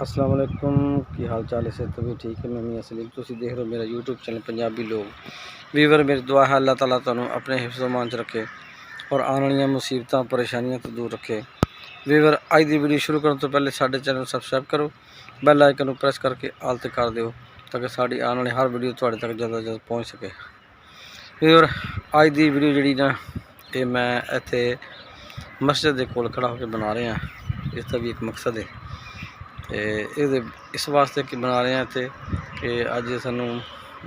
अस्सलाम वालेकुम, की हाल चाल है? तो भी ठीक है। मैं मियां सलीम, तुसी देख रहे हो मेरा यूट्यूब चैनल पंजाबी लोग। वीवर मेरी दुआ है अल्लाह ताला तुहानू अपने हिफ्ज़ मान च रखे और आने वाली मुसीबतां परेशानियां तो दूर रखे। वीवर अज की वीडियो शुरू करने तो पहले साडे चैनल सबसक्राइब करो, बैल आइकन को प्रेस करके आल ते कर दो ताकि साड़ी आने वाली हर वीडियो तुहाडे तक जल्द अज जल्द पहुँच सके। वीवर अज की वीडियो जी ना ये मैं इत्थे मस्जिद के कोल खड़ा होकर बना रहा, इसका भी एक मकसद है। तो इस वास्ते कि बना रहे हैं इतने कि अज सानू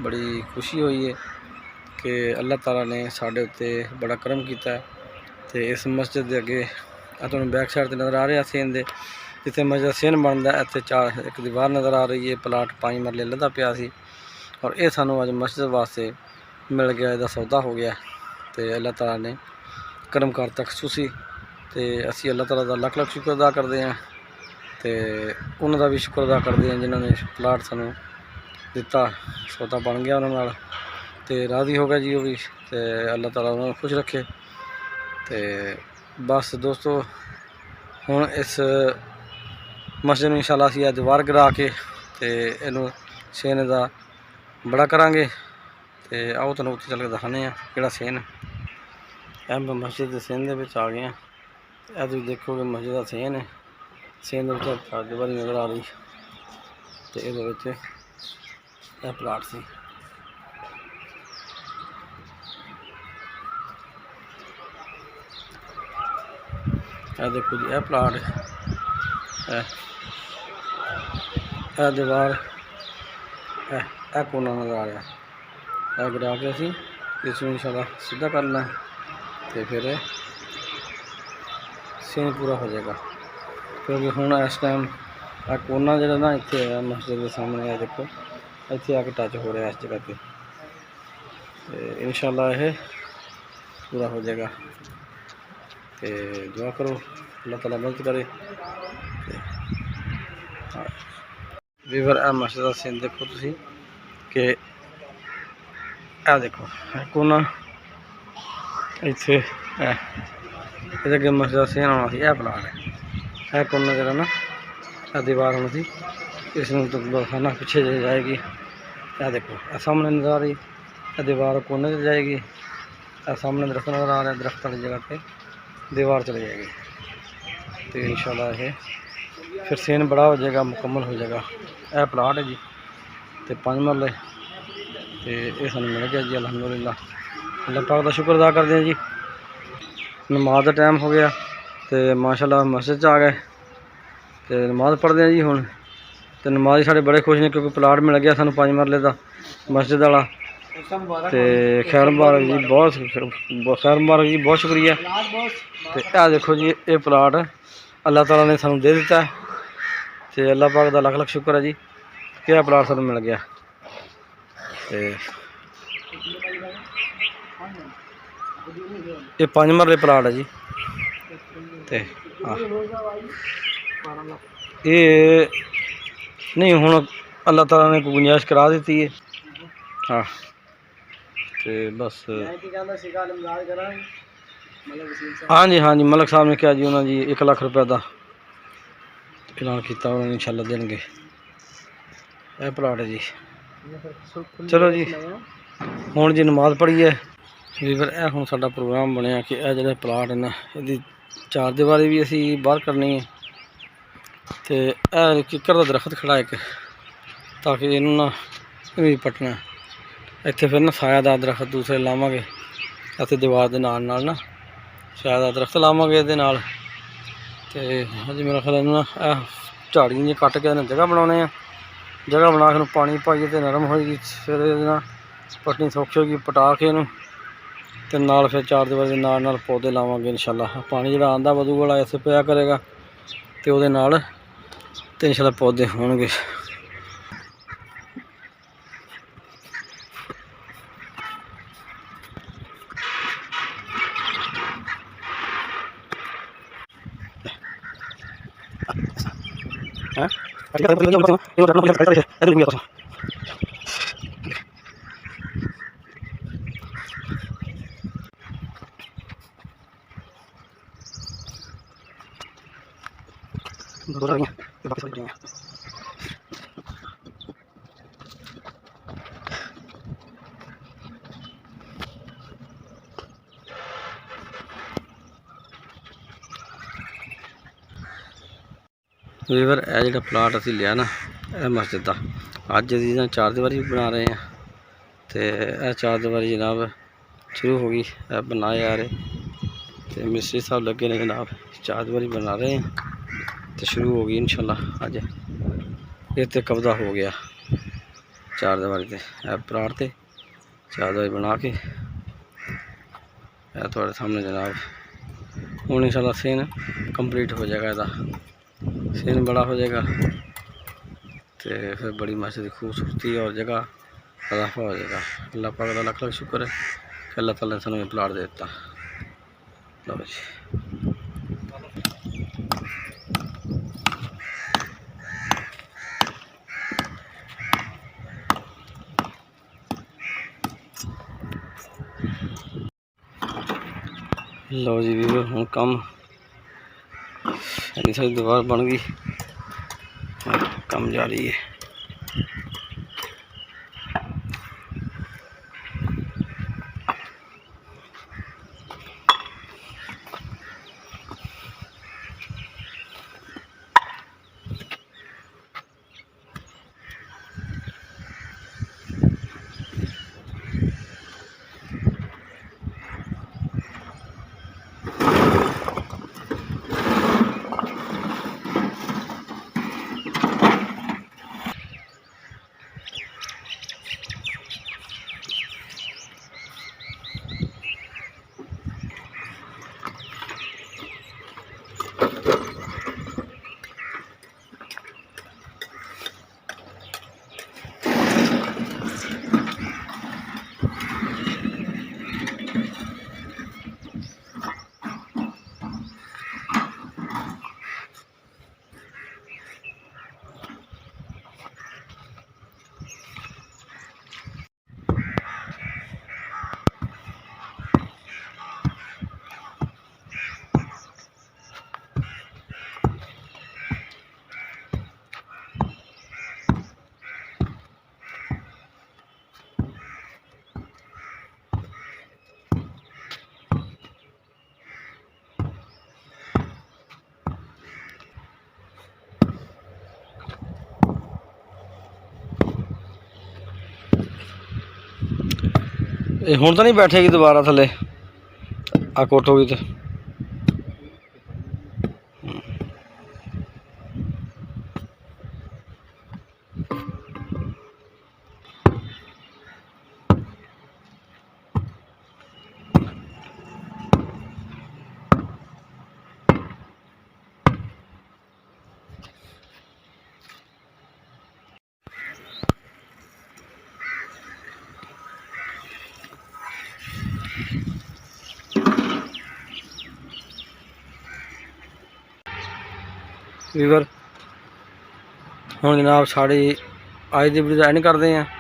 बड़ी खुशी हुई है कि अल्लाह ताला ने साढ़े उत्ते बड़ा करम किया है। तो इस मस्जिद के अगे तुहानू बैक साइड ते नज़र आ रहा सेन दे जिथे मस्जिद सेन बनता है, इतने चार एक दीवार नज़र आ रही है। प्लाट 5 मरले लदा पिया सी और ये सानू अज मस्जिद वास्ते मिल गया, इसका सौदा हो गया। तो अल्लाह ताला ने करम करता खसूसी। तो असी अल्लाह ताला का लख लख शुक्र अदा करते हैं। तो उन्होंने भी शुक्र अदा करते हैं जिन्होंने प्लाट सानू दिता, सौदा बन गया उन्होंने, तो राज़ी हो गया जी वो भी। तो अल्लाह ताला उन्होंने खुश रखे। तो बस दोस्तों हुण इस मस्जिद में इंशाअल्लाह असीं दीवार गिरा के तो इनू सेन का बड़ा करांगे। तो आओ तुहानू उत्थे चल के दिखाने किहड़ा सेन है। मस्जिद के सेन दे विच आ गए हैं। यह तुसीं देखो कि मस्जिद का सेन है, सेन चार दीवारी नज़र आ रही। तो ये प्लाट से देखो जी, यह प्लाट है, यह दीवार यह कोना नज़र आ रहा है। यह गिरा के असी इसमें इंशाअल्लाह सीधा करना है तो फिर सीन पूरा हो जाएगा। क्योंकि हुण इस टाइम कोना जो ना इतने है मस्जिद के सामने है, देखो इतने आके टच हो रहा है इस जगह पर। इंशाअल्लाह यह पूरा हो जाएगा। तो दुआ करो अल्लाह ताला मदद करे। वीवर ए मस्जिद का सीन देखो तुसी कि देखो कोना इतने अगे मस्जिद का सीन आना सी। यह प्लाट है, यह कोना जरा ना दीवार होनी थी, इसमें तो खाना पीछे जाएगी। यह देखो यह सामने नजर आ रही, यह दीवार कोने से जाएगी। यह सामने दरख्त नजर आ रहा है, दरख्त वाली जगह पे दीवार चली जाएगी। तो इंशाअल्लाह ये फिर सीन बड़ा हो जाएगा, मुकम्मल हो जाएगा। यह प्लाट है जी, तो 5 मरले। तो ये सानू मिल गया जी, अलहमदुलिल्लाह अल्लाह पाक का शुक्र अदा करते हैं जी। नमाज का टाइम हो गया तो माशाअल्लाह मस्जिद आ गए तो नमाज पढ़ते हैं जी हुण। तो नमाज साढ़े बड़े खुश ने क्योंकि प्लाट मिल गया सानू 5 मरले का मस्जिद वाला। तो खैर मुबारक जी, बहुत खैर मुबारक जी, बहुत शुक्रिया। तो यह देखो जी, ये प्लाट अल्लाह ताला ने सानू दे दिता है। तो अल्लाह पाक का लख लख शुक्र है जी कि यह प्लाट सानू मिल गया। तो ये 5 मरले प्लाट है जी। तो हाँ ये नहीं हुण अल्लाह ताला ने गुंजाइश करा दी है। हाँ तो बस हाँ जी, हाँ जी, मलिक साहब ने कहा जी उन्होंने जी 1 लाख रुपये का ऐलान किया, उन्होंने इंशाअल्लाह देंगे। यह प्लाट है जी। चलो जी हुण जी नमाज पढ़ी है वीवर। यह हुण साडा प्रोग्राम बनया कि यह जो प्लाट है ना, यदि 4 दीवारी भी असी बाहर करनी है। तो यह किकर का दरख्त खड़ा एक, ताकि इनू ना भी पटना इत्थे फिर ना सायादार दरख्त दूसरे लावांगे। इत्थे दीवार के नाल नाल ना सायादार दरख्त लावांगे इहदे नाल। ते अज मेरा ख्याल इनू ना झाड़ियां जी कट के जगह बनाने आ, जगह बना के पानी पाइए तो नरम होएगी। फिर इहदे पटनी सौखी होगी, पटा के इनू ते नाल फिर 4 दीवारी के नाल नाल पौधे लावांगे इंशाअल्लाह। पानी जिहड़ा आंदा वधू वाला इत्थे पिया करेगा तो उहदे नाल ते इंशाअल्लाह पौधे होणगे। ਵੀਵਰ ਇਹ ਜਿਹੜਾ ਪਲਾਟ ਅਸੀਂ ਲਿਆ ਨਾ, ਇਹ ਮਸਜਿਦ ਦਾ ਅੱਜ ਅਸੀਂ ਨਾ 4 ਦੀਵਾਰੀ ਬਣਾ ਰਹੇ ਹਾਂ। ਤੇ ਇਹ 4 ਦੀਵਾਰੀ जनाब शुरू हो गई, बना आ रहे तो मिस्त्री साहब लगे ने जनाब 4 ਦੀਵਾਰੀ बना रहे हैं तो शुरू हो गई इंशाल्लाह। अज ये तो कब्जा हो गया 4 ਦੀਵਾਰੀ से प्लाट से 4 ਦੀਵਾਰੀ बना के थोड़े सामने जनाब हूँ इंशाल्लाह सीन कंप्लीट हो जाएगा, इसका सीन बड़ा हो जाएगा तो फिर बड़ी मस्जिद खूबसूरती और जगह इजाफा हो जाएगा। अल्लाह पाक का लख लख शुक्र है कि अल्लाह ताला ने सानू ये प्लाट दे दिता। लो जी लो जी भी हूँ कम सारी दीवार बन गई, कम जारी है। हुण तो नहीं बैठेगी दोबारा थले आ कोठोगी तो वीवर हुण जनाब साड़ी अज की वीडियो एंड करते हैं।